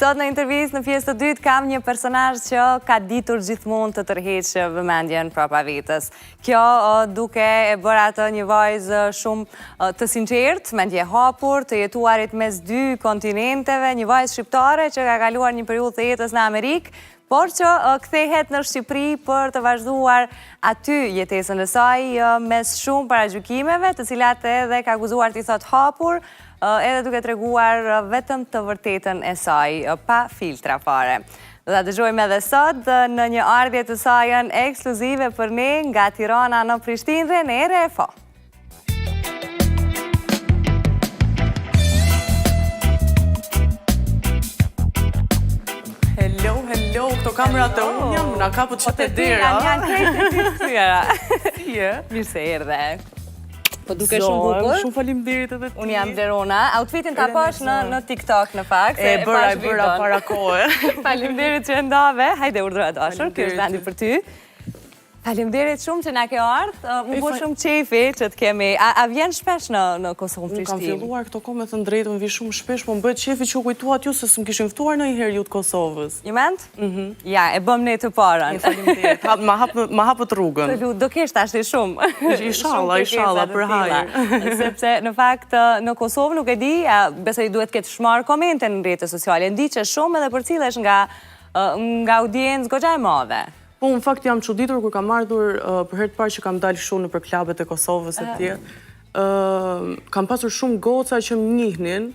Sot në intervistë në pjesë të dytë kam një personazh që ka ditur gjithmonë të tërheqë vëmendjen prapa vetës. Kjo duke e bërë atë një vajzë shumë të sinqertë, mendje hapur, të jetuarit mes dy kontinenteve, një vajzë shqiptare që ka kaluar një periudhë të jetës në Amerikë, por që kthehet në Shqipëri për të vazhduar aty jetesën e saj mes shumë paragjykimeve, të cilat edhe ka akuzuar t'i thot hapur, edhe duke treguar vetëm të vërtetën e saj, pa filtra fare. Do ta dëgjojmë edhe sot në një ardhje të saj ekskluzive për ne nga Tirana në Prishtinë në RFO. Hello, këto kamerat e unë jam, nga kapët që të dira. Janë krejt e ty të tyra. Mirë se erdhe. Po duke shumë bukur. Shumë faleminderit edhe ti. Unë jam Verona. Outfitin ta pash në TikTok në fakt. E bëra para kohë. Faleminderit që ndave. Hajde urdhëra dashur, ky është vendi për ty. Faleminderit shumë që na ke ardhur. Më bën shumë qefi që të kemi. A vjen shpesh në Kosovë, Prishtinë? Kam filluar këto kohë me të drejtën, vi shumë shpesh, po më bëhet qefi që u kujtuat ju se s'm kishin ftuar ndonjëherë ju të Kosovës. Një mend? Ja, e bëm ne të parën. Faleminderit. Ma hapët rrugën. Do kesh tash shumë. Inshallah, për hajër. Sepse në fakt në Kosovë nuk e di, besoj duhet ketë shmarr komente në rrjetet sociale. Ndiqesh shumë edhe përcillesh nga audiencë goxha e madhe. Po, në fakt jam çuditur kur kam ardhur për herë të parë që kam dalë shumë nëpër klubet e Kosovës e tjerë. Kam pasur shumë goca që më njihnin.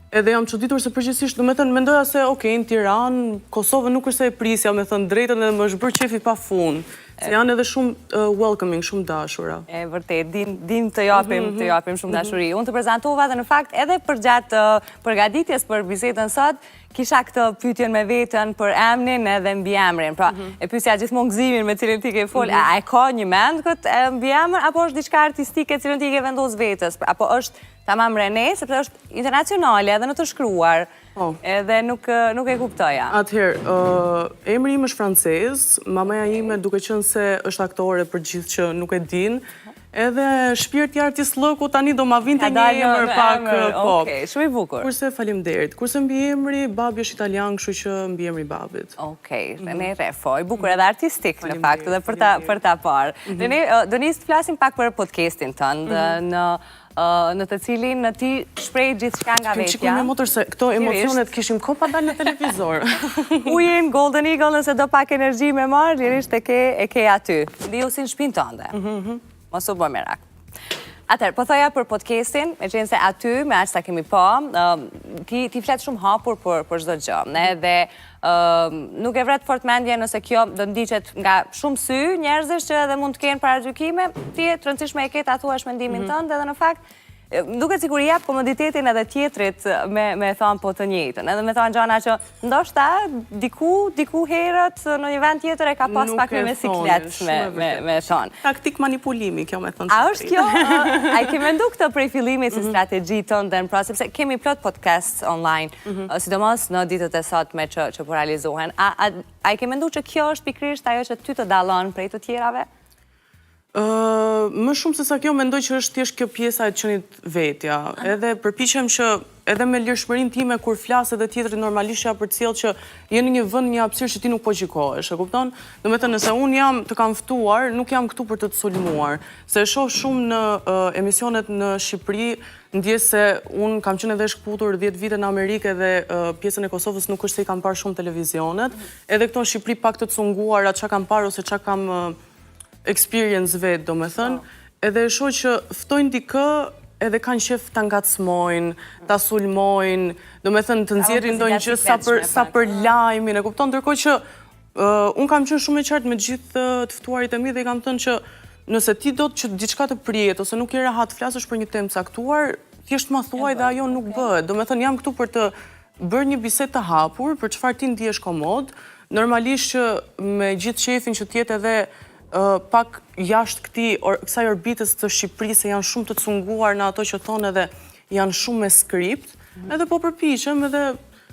Edhe jam çuditur se përgjithsisht, do të thënë, mendoja se okay, në Tiranë, Kosovë nuk është se e prisja, me thënë drejtën, edhe më është bërë qefi pafund. Se janë edhe shumë welcoming, shumë dashura. E vërtet, dim të japim shumë dashuri. Unë të prezantova dhe në fakt edhe përgjatë përgatitjes për bisedën sot, kisha këtë pyetjen me veten për emrin edhe mbiemrin. Pra, e pyesja gjithmonë gëzimin me cilin ti ke fol, a e ka një mend këtë mbiemër apo është diçka artistike cilën ti ke vendos vetes, apo është tamam rene, sepse është internacionale edhe në të shkruar. Edhe nuk e kuptoja. Atëherë, emri im është francez, mamaja ime duke qenë se është aktore për gjithë që nuk e din, edhe shpirti artist lëku tani do ma vinte një emër pak pop. Okej, shumë i bukur. Kurse faleminderit. Kurse mbiemri, babi është italian, kështu që mbiemri babit. Okej, ne RFO, i bukur edhe artistik në fakt, edhe për ta parë. Do nis të flasim pak për podcastin tënd, në të cilin ti shpreh gjithçka nga vetja. Çikun me motor se këto emocionet kishim kohë pa dalë në televizor. Ujin Golden Eagle, nëse do pak energji me marr, lirisht e ke aty. Ndiu si në shtëpinë tënde. Mos u bë merak. Atëherë, po thoja për podcastin, me qenë se aty, me aq sa kemi pa, ti flet shumë hapur për çdo gjë, dhe nuk e vret fort mendje nëse kjo do ndiqet nga shumë sy njerëzish që edhe mund të kenë paragjykime, ti e rëndësishme e ke ta thuash mendimin tënd, edhe në fakt duket sikur i jap komoditetin edhe tjetrit me thënë po të njëjtën, edhe me thënë gjëra që ndoshta diku herët në një vend tjetër e ka pas pak me siklet me thënë. Taktik manipulimi kjo me thënë. A është kjo? A i ke mendu këtë prej fillimit si strategji tënde në pra, sepse kemi plot podcasts online, sidomos në ditët e sotme që po realizohen. A i ke mendu që kjo është pikrisht ajo që ty të dallon prej të tjerave? Më shumë se sa kjo mendoj që është thjesht kjo pjesa e qenit vetja. Edhe përpiqem që edhe me lirshmërinë time kur flas edhe tjetri normalisht ja përcjell që je në një vend, një hapësirë që ti nuk po gjikohesh, e kupton? Domethënë nëse unë jam të kam ftuar, nuk jam këtu për të sulmuar. Se e shoh shumë në emisionet në Shqipëri, ndjes se unë kam qenë edhe shkputur 10 vite në Amerikë dhe pjesën e Kosovës nuk është se i kam parë shumë televizionet. Edhe këto në Shqipëri pak të cunguara çka kam parë ose çka kam experience vetë, do me thënë, edhe e shoh që ftojnë dikë edhe kanë qef të ngacmojnë, të sulmojnë, do me thënë të nxjerrin ndonjë gjë sa për lajmin, e kupton, ndërkohë që unë kam qenë shumë e qartë me gjithë të ftuarit e mi dhe i kam thënë që nëse ti do që diçka të prijet ose nuk je rehat flasësh për një temë caktuar, thjesht ma thuaj dhe ajo nuk bëhet. Do me thënë jam këtu për të bërë një bisedë të hapur, për çfarë ti ndihesh komod, normalisht që me gjithë qefin që t'jetë edhe pak jashtë kësaj orbitës të Shqipërisë janë shumë të cunguar në ato që thonë edhe janë shumë me skript, edhe po përpiqem edhe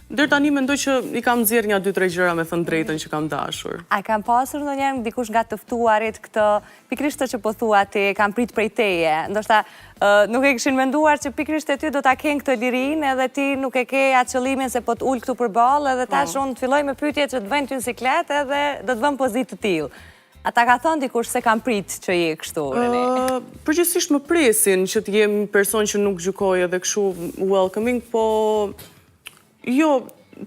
deri tani mendoj që i kam nxjerr një 2-3 gjëra me thënë drejtën që kam dashur. A kam pasur ndonjëherë dikush nga të ftuarit këtë, pikrisht që po thua ti, kam prit prej teje. Ndoshta nuk e kishin menduar që pikrisht e ty do ta kenë këtë lirinë edhe ti nuk e ke atë qëllimin se po të ul këtu përballë edhe tash unë të filloj me pyetje që të vënë ty në siklet edhe do të vëm pozitë të tillë. Ata ka thonë dikush se kam prit që je kështu, Reni? Përgjithsisht më presin që të jem person që nuk gjykoj edhe kështu welcoming, po jo,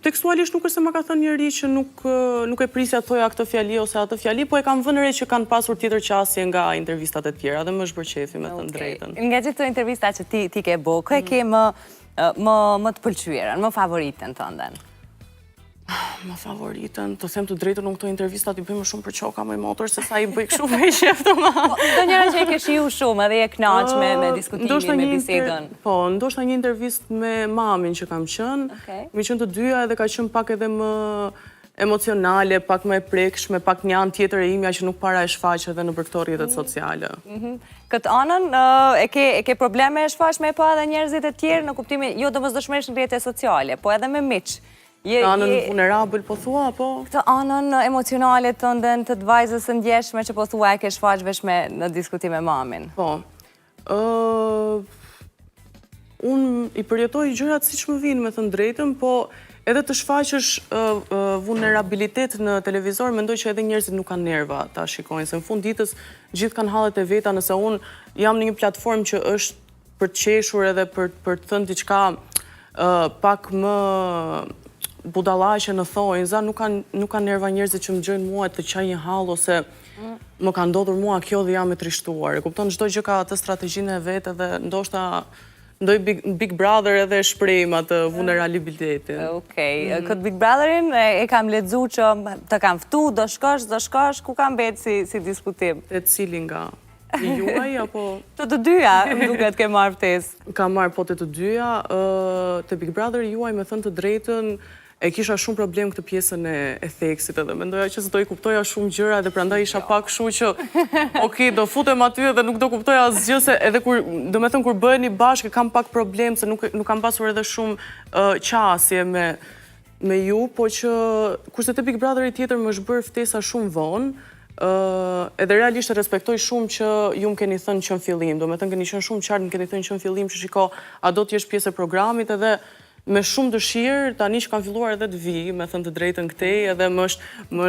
tekstualisht nuk është se ma ka thënë njëri që nuk e prisja të thoja këtë fjali ose atë fjali, po e kam vënë re që kanë pasur tjetër qasje nga intervistat e tjera dhe më është bërë qefi me thënë drejtën. Nga gjithë të intervista që ti ke bo, kë e ke më të pëlqyerën, më favoritën të ndën? Më favoritën, të them të drejtën në këto intervistat i bëjmë shumë për qoka më i motor se sa i bëj kështu me i sheftë ma. Do njëra që e ke shiu shumë edhe e knaq me diskutimin, me bisedën. Po, ndoshta një intervist me mamin që kam qënë, mi qënë të dyja edhe ka qënë pak edhe më emocionale, pak më e prekshme, pak një anë tjetër e imja që nuk para e shfaqe edhe në për këto rrjetet sociale. Këtë anën, e ke probleme e shfaqme po edhe njerëzit e tjerë në kuptimin, jo domosdoshmërisht në rrjetet sociale, po edhe me miq. Anën vulnerabël po thua, po? Këtë anën emocionale të ndën të vajzës së ndjeshme që po thua e ke shfaq vetëm në diskutim me mamin. Po. Unë i përjetoj gjërat siç më vinë me thënë drejtën, po edhe të shfaqësh vulnerabilitet në televizor, mendoj që edhe njerëzit nuk kanë nerva ta shikojnë, se në fund ditës gjithë kanë hallet e veta, nëse unë jam në një platformë që është për të qeshur edhe për të thënë diçka pak më budallaqe në thonjza, nuk kanë nerva njerëzit që më gjojnë mua të qaj një hall ose më ka ndodhur mua kjo dhe jam e trishtuar. E kupton, çdo gjë ka atë strategjinë e vet edhe ndoshta ndoj Big Brother edhe shprejmë atë vulnerabilitetin. Okej, këtë Big Brotherin e kam lexuar që të kam ftu, do shkosh, ku kam betë si diskutim? Te cili nga? I juaj, apo? Të dyja, më duket ke marrë ftesë. Ka marrë po të dyja, te Big Brother juaj me thënë të drejtën, e kisha shumë problem këtë pjesën e theksit edhe mendoja që s'do i kuptoja shumë gjëra dhe prandaj isha pak kështu që okej, do futem aty edhe nuk do kuptoja asgjë se edhe kur do me thënë kur bëheni bashkë kam pak problem se nuk kam pasur edhe shumë qasje me ju, po që kurse te Big Brother i tjetër më është bërë ftesa shumë vonë, edhe realisht e respektoj shumë që ju më keni thënë që në fillim, do me thënë keni qenë shumë qartë, më keni thënë që në fillim që shiko, a do t'jesh pjesë e programit edhe me shumë dëshirë, tani që kam filluar edhe të vi, me thënë të drejtën këtej, edhe më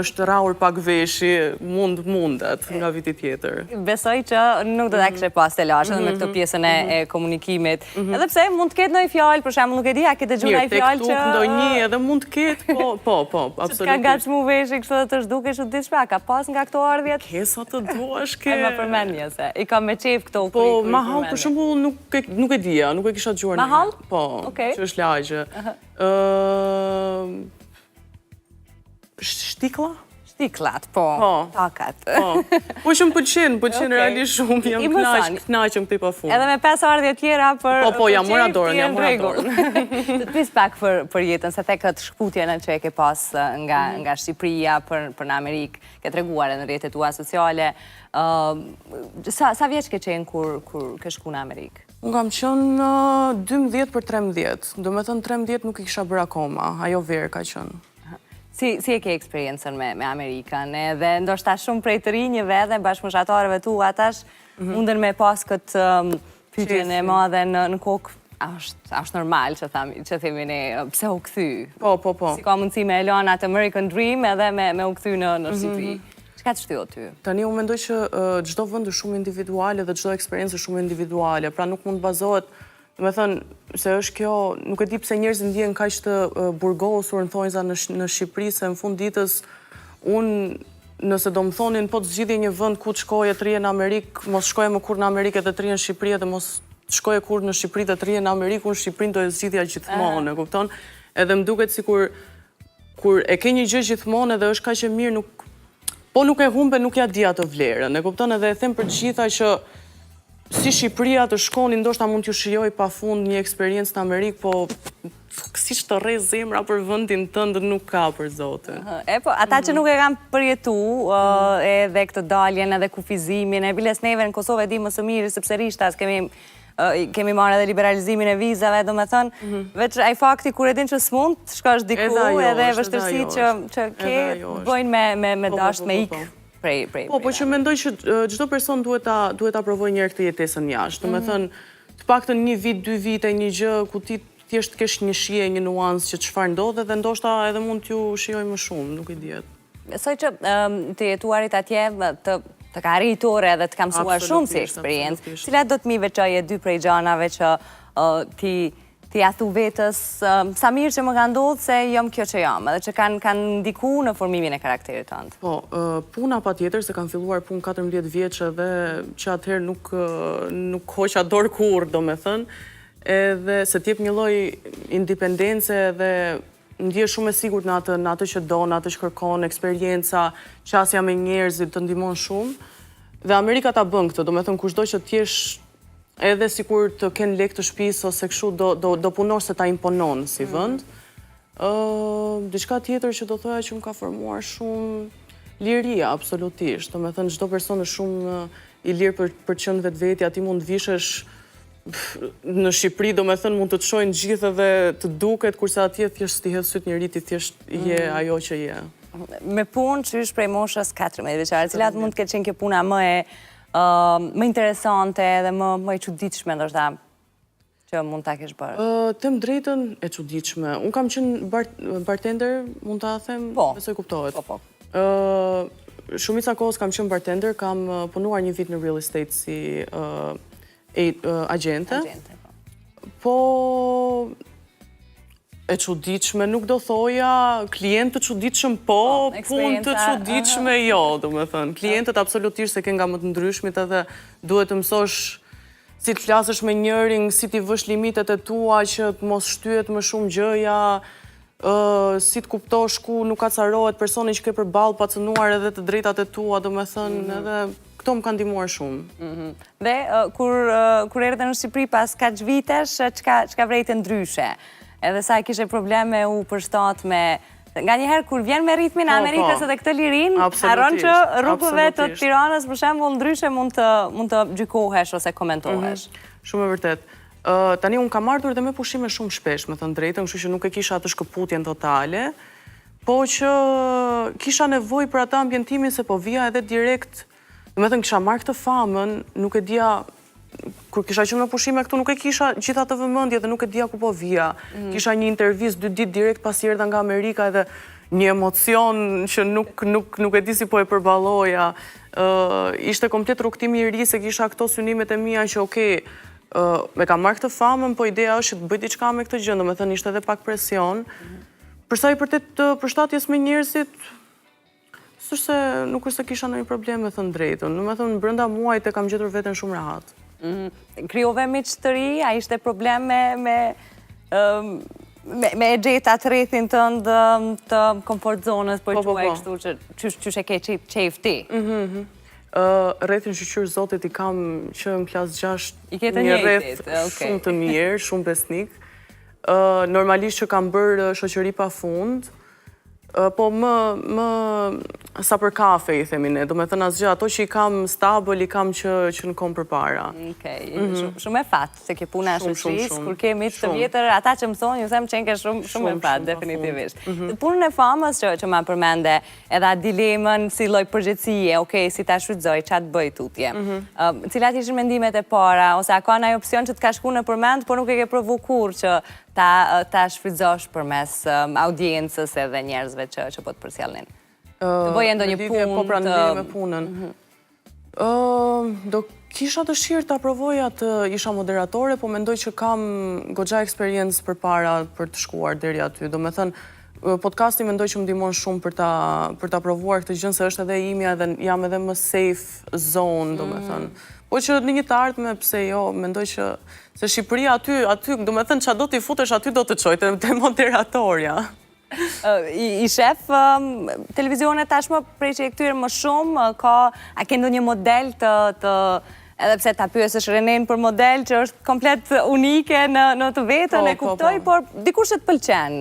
është raur pak veshi, mundet nga viti tjetër. Besoj që nuk do ta kishe pas të lashë me këtë pjesën e komunikimit. Edhe pse mund të ketë ndonjë fjalë, për shembull, nuk e di, a ke dëgjuar ndonjë fjalë që ndonjë edhe mund të ketë, po, absolutisht. Ka ngacmu veshi kështu të zhdukesh u diçka, ka pas nga këto ardhjet? Ke sa të duash ke. Më përmendje se i kam me qejf këto. Po, mahall për shembull nuk e dija, nuk e kisha dëgjuar. Mahall? Po, që është lagje. Shtikla? Shtiklat, po. Takat. Po që më pëlqen realisht shumë, jam knaqëm këtej pafund. Edhe me 5 ardhje tjera për Po, jam mora dorën. Të të pis pak për jetën, se the këtë shkputjen që e ke pas nga Shqipëria për në Amerikë, ke treguar në rrjetet tua sociale. Sa vjeç ke qenë kur ke shku në Amerikë? Unë kam qënë 12 për 13, do me thënë 13 nuk i kisha bërë akoma, ajo verë ka qënë. Si e ke eksperiencën me Amerikan, edhe ndoshta shumë prej të rinjëve edhe bashkëmoshatarëve tu atash mundën me pas këtë pyetjen e madhe në kokë, është normal që themi ne, pse u kthy? Po. Si ka mundësi me elon atë American Dream edhe me u kthy në Shqipëri? Çka të shtyo ty? Tani unë mendoj që çdo vend është shumë individuale dhe çdo eksperiencë është shumë individuale, pra nuk mund të bazohet, do me thënë se është kjo, nuk e di pse njerëzit ndjehen kaq të burgosur në thonjza në Shqipëri, se në fund ditës unë nëse do më thonin po të zgjidhje një vend ku të shkoje të rije në Amerikë, mos shkoje më kur në Amerikë dhe të rije në Shqipëri dhe mos shkoje kur në Shqipëri dhe të rije në Amerikë, unë Shqipërinë do e zgjidhja gjithmonë, e kupton? Edhe më duket sikur kur e ke një gjë gjithmonë edhe është kaq e mirë, po nuk e humbe, nuk ja di atë vlerën, e kupton, edhe e them për të gjitha që si Shqipëria të shkoni, ndoshta mund t'ju shijoj pafund një eksperiencë në Amerikë, po si të rre zemra për vendin tënd nuk ka për zotin. Po, ata që nuk e kanë përjetu edhe këtë daljen edhe kufizimin, e biles neve në Kosovë e di më së miri, sepse rishtas kemi kemi marrë edhe liberalizimin e vizave, do me thënë, veç ai fakti kur e din që s'mund, të shkosh diku edhe vështirësitë që ke, bojnë me dasht me ikë prej. Po që mendoj që çdo person duhet ta provojë një herë këtë jetesën jashtë. Do me thënë, të paktën 1 vit, 2 vite, një gjë ku ti thjesht kesh një shije, një nuancë që çfarë ndodhet dhe ndoshta edhe mund t'ju shijoj më shumë, nuk e diet. Besoj që të jetuarit atje të ka arritur edhe të ka mësuar shumë si eksperiencë. Cilat do të mi veçoje 2 prej gjanave që ti ja thu vetës sa mirë që më ka ndodhur se jam kjo që jam, edhe që kanë ndiku në formimin e karakterit tënd. Po, puna patjetër se kam filluar punë 14 vjeç dhe që atëherë nuk hoqa dorë kurrë, domethënë, edhe se t'jep një lloj independence dhe ndjesh shumë e sigurt në atë që do, në atë që kërkon, eksperjenca, qasja me njerëzit të ndihmon shumë. Dhe Amerika ta bën këtë, domethënë kushdo që t'jesh edhe sikur të kenë lek të shtëpisë ose kështu do punosh se ta imponon si vend. Diçka tjetër që do thoya që më ka formuar shumë liria, absolutisht. Domethënë çdo person është shumë i lirë për të qenë vetvetja, ti mund vishesh në Shqipëri, do me thënë, mund të të shojnë gjithë dhe të duket, kurse atje thjesht t'i hedh syt njëri, ti thjesht je ajo që je. Me punë që është prej moshës 14 vjeçare, cilat mund të ketë qenë kjo puna më interesante dhe më e çuditshme ndoshta që mund ta kesh bërë? Them drejtën, e çuditshme. Unë kam qenë bartender, mund ta them, besoj kuptohet. Po. Shumica kohës kam qenë bartender, kam punuar një vit në real estate si agente. Po e çuditshme nuk do thoja, klient të çuditshëm po, punë të çuditshme jo, domethënë. Klientët absolutisht se ke nga më të ndryshmit edhe duhet të mësosh si të flasësh me njërin, si t'i vësh limitet e tua që të mos shtyhet më shumë gjëja, si të kuptosh ku nuk acarohet personi që ke përballë pa cënuar edhe të drejtat e tua, domethënë, edhe këto më kanë ndihmuar shumë. Dhe kur erdhe në Shqipëri pas kaq vitesh, çka vrejte ndryshe? Edhe sa kishe probleme u përshtat me... Nga njëherë kur vjen me ritmin e Amerikës edhe këtë lirin, haron që rrugëve të Tiranës, për shembull, ndryshe mund të gjykohesh ose komentohesh. Shumë e vërtet. Tani unë kam ardhur dhe me pushime shumë shpesh, me thënë drejtën, kështu që nuk e kisha atë shkëputjen totale, po që kisha nevojë për atë ambientimin se po vija edhe direkt. Me thënë kisha marrë këtë famën, nuk e dija, kur kisha qenë në pushime këtu nuk e kisha gjitha të vëmendje dhe nuk e dija ku po vija. Kisha një intervistë 2 ditë direkt pasi erdha nga Amerika edhe një emocion që nuk e di si po e përballoja. Ishte komplet rrugtimi i ri se kisha këto synimet e mia që okej, me kam marrë këtë famën, po ideja është të bëj diçka me këtë gjë, domethënë ishte edhe pak presion. Për sa i përket përshtatjes me njerëzit, se nuk është se kisha ndonjë problem me thënë drejtën. Do me thënë, brenda muajt e kam gjetur veten shumë rahat. Krijove miq të ri, a ishte problem me e gjeta të rrethin tënd të komfort zonës, po i quaj kështu që qysh e ke qejf ti? Rrethin shqyr Zotit i kam që në klasë 6 një rreth shumë të mirë, shumë besnik. Normalisht që kam bërë shoqëri pafund, po më sa për kafe i themi ne, do me thënë asgjë, ato që i kam stabël, i kam që në kom për para. Shumë e fatë, se ke puna shoqërisë, kur ke miq të vjetër, ata që më thonë, ju them që ke shumë e fatë, definitivist. Punën e famës që ma përmende, edhe dilemën si lloj përgjegjësie, okej, si ta shfrytëzoj, ç'a të bëj tutje. Cilat ishin mendimet e para, ose a ka ndonjë opsion që të ka shkuar në përmend, por nuk e ke provu kurrë që ta shfrytëzosh përmes audiencës edhe njerëzve që po të përcjellnin? Të bëje ndonjë punë po pra në lidhje me punën. Do kisha dëshirë ta provoja të isha moderatore, po mendoj që kam goxha eksperiencë përpara për të shkuar deri aty. Do me thënë, podcasti mendoj që më ndihmon shumë për ta provuar këtë gjë, se është edhe imja dhe jam edhe më safe zone, do me thënë. Po që në një të ardhme, pse jo, mendoj që se Shqipëria aty, do me thënë, qa do t'i futesh, aty do të qojtë, te moderatorja. I shef televizionet tashmë prej që e këtyre më shumë, a ke ndonjë model të edhe pse ta pyesësh Renen për model që është komplet unike në të vetën, e kuptoj, por dikush që të pëlqen?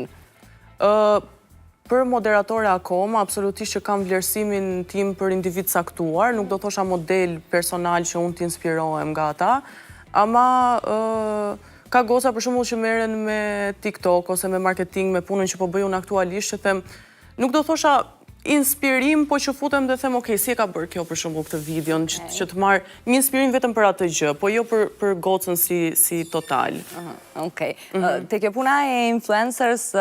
Për moderatore akoma, absolutisht që kam vlerësimin tim për individ saktuar, nuk do thosha model personal që unë t'inspirohem nga ata. Ama ka goca për shembull që merren me TikTok ose me marketing, me punën që po bëj unë aktualisht, që them, nuk do thosha inspirim, po që futem dhe them, okay, si e ka bërë kjo për shembull këtë videon, që të marr një inspirim vetëm për atë gjë, po jo për gocën si total. Okej. Te kjo puna e influencers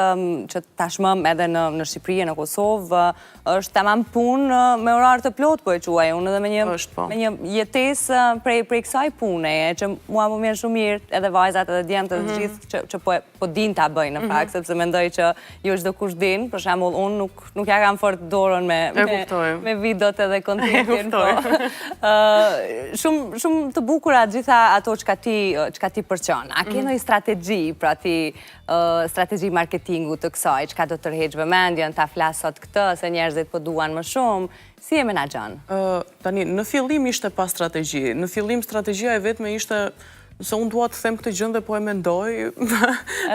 që tashmë edhe në Shqipëri e në Kosovë është tamam punë me orar të plot, po e quaj unë, edhe me një jetesë prej kësaj pune, që mua më mirë shumë mirë, edhe vajzat edhe djemtë të gjithë që po din ta bëjnë në fakt, sepse mendoj që jo çdo kush din, për shembull unë nuk ja kam fort dorën me videot edhe kontentin. Shumë të bukura gjitha ato çka ti përqon. A ke ndonjë strategji, pra ti strategji marketingu të kësaj, çka do të tërheq vëmendjen, ta flas sot këtë, se njerëzit po duan më shumë, si e menaxhon? Tani, në fillim ishte pa strategji. Në fillim strategjia e vetme ishte se unë dua të them këtë gjë dhe po e mendoj,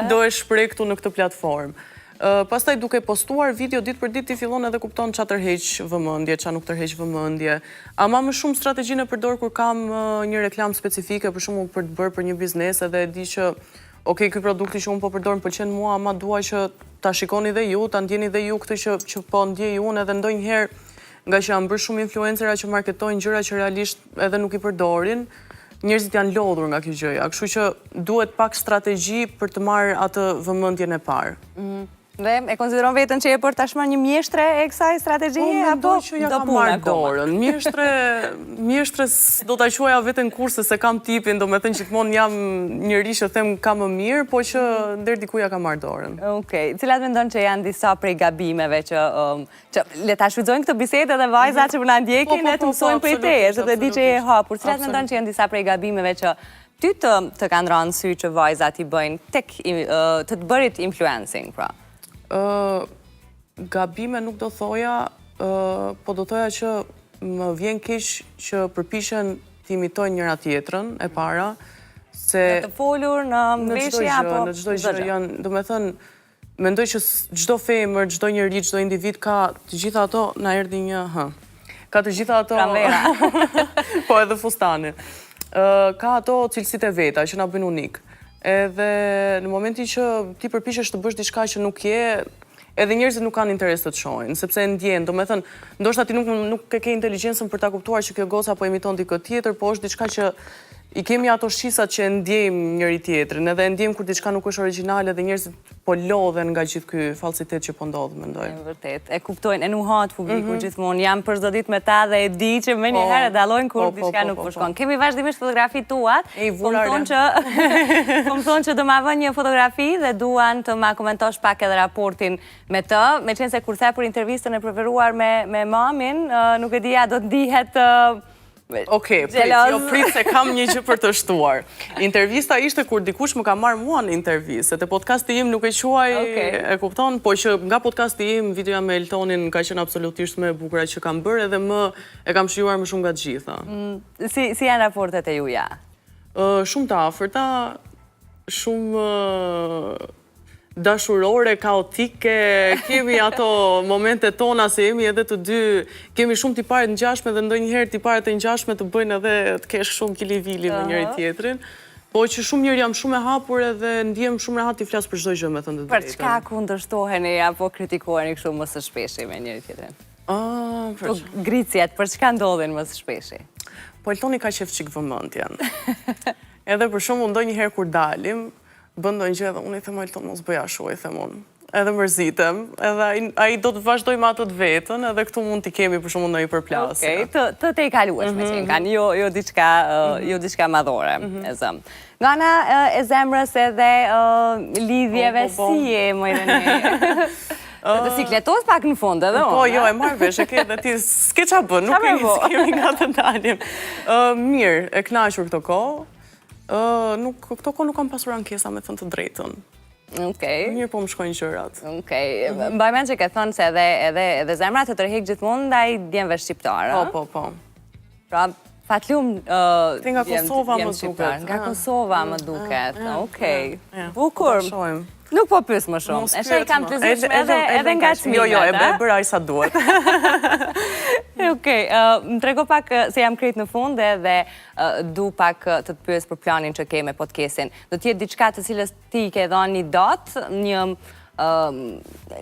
do e shpreh këtu në këtë platformë. Pastaj duke postuar video ditë për ditë ti fillon edhe kupton ç'a tërheq vëmendje, ç'a nuk tërheq vëmendje. Ama më shumë strategjinë e përdor kur kam një reklam specifike, për shembull për të bërë për një biznes, edhe e di që okay, ky produkti që unë po përdor më pëlqen mua, ama dua që ta shikoni dhe ju, ta ndjeni dhe ju këtë që po ndjej unë, edhe ndonjëherë nga që janë bërë shumë influencera që marketojnë gjëra që realisht edhe nuk i përdorin, njerëzit janë lodhur nga kjo gjëja, kështu që duhet pak strategji për të marrë atë vëmendjen e parë. Dhe e konsideron vetën që e për tashmë një mjeshtre e kësaj strategjie, apo që ja kam marrë dorën. Mjeshtres do t'a quaja vetën kurse se kam tipin, do me thënë gjithmonë jam njëri që them ka më mirë, po që deri diku ja kam marrë dorën. Okej, cilat mendon që janë disa prej gabimeve që le ta shfrytëzojnë këtë bisedë edhe vajzat që na ndjekin e të mësojnë prej teje, sepse di që je hapur. Cilat mendon që janë disa prej gabimeve që ty të kanë rënë sy që vajzat i bëjnë tek të bërit influencing, pra? Gabime nuk do thoja, po do thoja që më vjen keq që përpishen të imitojnë njëra tjetrën e para, se të folur në veshje apo në çdo gjë janë, do me thënë, mendoj që çdo femër, çdo njeri, çdo individ ka të gjitha ato, na erdhi një ka të gjitha ato po edhe fustani. Ka ato cilësitë e veta që na bëjnë unik. Edhe në momentin që ti përpishesh të bësh diçka që nuk je, edhe njerëzit nuk kanë interes të të shohin, sepse e ndjen, do me thënë, ndoshta ti nuk ke inteligjencën për ta kuptuar që kjo goca po imiton dikë tjetër, po është diçka që i kemi ato shqisat që e ndjejmë njëri tjetrin, edhe e ndjejmë kur diçka nuk është origjinale dhe njerëzit po lodhen nga gjithë ky falsitet që po ndodh, mendoj. Vërtet, e kuptojnë, e nuhat publiku gjithmonë, jam për çdo ditë me ta dhe e di që më njëherë dallojnë kur diçka nuk po shkon. Kemi vazhdimisht fotografi tuat, po më thonë që do ma vën një fotografi dhe duan të ma komentosh pak edhe raportin me të, me qenë se kur the për intervistën e preferuar me mamin, nuk e dija do të ndihet Okej, prit se kam një gjë për të shtuar. Intervista ishte kur dikush më ka marrë mua në intervistë, se te podcasti im nuk e quaj, e kupton, po që nga podcasti im, videoja me Eltonin ka qenë absolutisht më e bukura që kam bërë edhe më e kam shijuar më shumë nga të gjitha. Si janë raportet e juja? Shumë të afërta, shumë dashurore, kaotike, kemi ato momentet tona se jemi edhe të dy, kemi shumë tiparet ngjashme dhe ndonjëherë tiparet e ngjashme të bëjnë edhe të kesh shumë kili-vili me njëri tjetrin. Po që shumë njerë jam shumë e hapur edhe ndihem shumë rehat t'i flas për çdo gjë, me thënë të drejtën. Për çka kundërshtoheni apo kritikoheni kështu më së shpeshi me njëri tjetrin? Po gricjet, për çka ndodhin më së shpeshi? Po Eltoni ka qef çik vëmendjen. Edhe për shembull ndonjëherë kur dalim, bën ndonjë gjë dhe unë i them Elton mos bëj ashtu, i them unë. Edhe mërzitem, edhe ai do të vazhdoj me atë të vetën, edhe këtu mund t'i kemi për shembull ndonjë përplasje. Okej, të e kaluash me qenë kanë, jo diçka madhore, e zëm. Nga ana e zemrës edhe lidhjeve si je më Irene? Të sikletos pak në fund edhe unë. Po, jo, e marrë vesh, e ke dhe ti s'ke qa bën, nuk kemi nga të dalim. Mirë, e knaqur këto kohë. Këto kohë nuk kam pasur ankesa me thënë të drejtën. Mirë po më shkojnë gjërat. Mbaj mend që ke thënë se edhe zemra të tërheq gjithmonë ndaj djemve shqiptarë. Po. Pra, fatlum nga Kosova më duket. Nga Kosova më duket. Okej. Bukur. Nuk po pyes më shumë. E shej kam të zgjidhshme edhe ngacmimet. Jo, e bëra sa duhet. Okej, më trego pak se jam krejt në fund dhe du pak të të pyes për planin që ke me podcastin. Do t'jetë diçka të cilës ti ke dhënë një datë,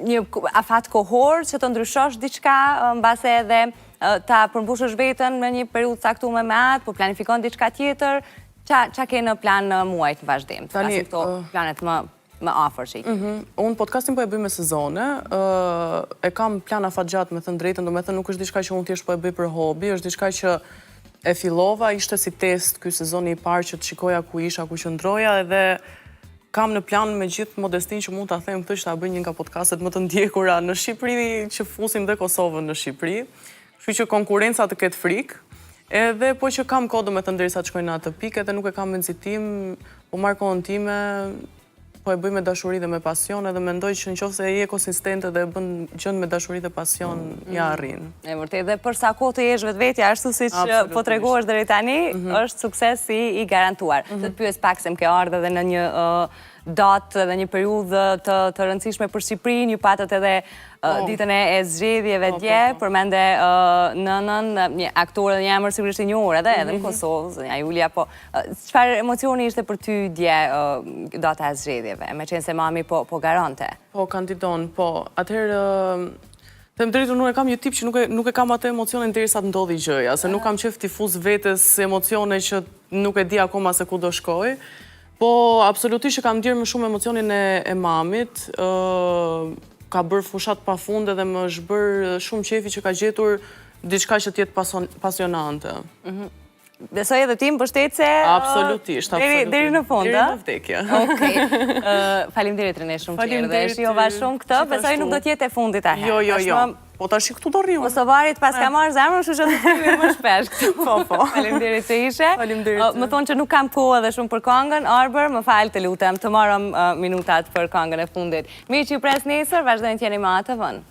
një afat kohor që të ndryshosh diçka mbase edhe ta përmbushësh veten në një periudhë caktuar me atë, po planifikon diçka tjetër. Qa ke në plan muajt në vazhdim? Tani këto planet më afër që i ke. Unë podcastin po e bëj me sezone, e kam plan afatgjatë me thënë drejtën, do me thënë nuk është diçka që unë thjesht po e bëj për hobi, është diçka që e fillova, ishte si test ky sezoni i parë që të shikoja ku isha, ku qëndroja, edhe kam në plan me gjithë modestin që mund ta them këtë që ta bëj një nga podcastet më të ndjekura në Shqipëri, që fusim dhe Kosovën në Shqipëri. Kështu që konkurenca të ketë frikë. Edhe po që kam kohë, do me thënë derisa të shkojnë në atë pikë, edhe nuk e kam menditim, po marr kohën time, po e bëj me dashuri dhe me pasion, edhe mendoj që nëse je konsistente dhe e bën gjën me dashuri dhe pasion, ja arrin. E vërtet, dhe për sa kohë të jesh vetvetja, ashtu siç po tregohesh deri tani, është sukses i garantuar. Të të pyes pak se më ke ardhur edhe në një datë dhe një periudhë të rëndësishme për Shqipërinë, ju patët edhe ditën e zgjedhjeve dje, përmende nënën, një aktore dhe një emër sigurisht i njohur edhe në Kosovë, zonja Julia, po çfarë emocioni ishte për ty dje data e zgjedhjeve, me qenë se mami po garante? Po, kandidon, po. Atëherë, them drejtën, unë e kam një tip që nuk e kam atë emocionin derisa të ndodhi gjëja, se nuk kam qef tifuz vetes emocione që nuk e di akoma se ku do shkoj. Po, absolutisht që kam ndjerë më shumë emocionin e mamit, ka bërë fushat pa fund edhe më është bërë shumë qefi që ka gjetur diçka që t'jetë pasionante. Besoj edhe ti mbështetse absolutisht. Deri në fund, deri në vdekje. Okej. Faleminderit Rene shumë tjerë dhe shijova shumë këtë, besoj nuk do t'jetë e fundit a herë. Jo. Po tash këtu do rriu. Kosovarit pas ka marrë zemrën, kështu që do të kemi më shpesh këtu. Po. Faleminderit që ishe. Faleminderit. Më thonë që nuk kam kohë edhe shumë për këngën, Arbër, më fal të lutem, të marrëm minutat për këngën e fundit. Mirë që ju pres nesër, vazhdojnë t'jeni me ATV-n.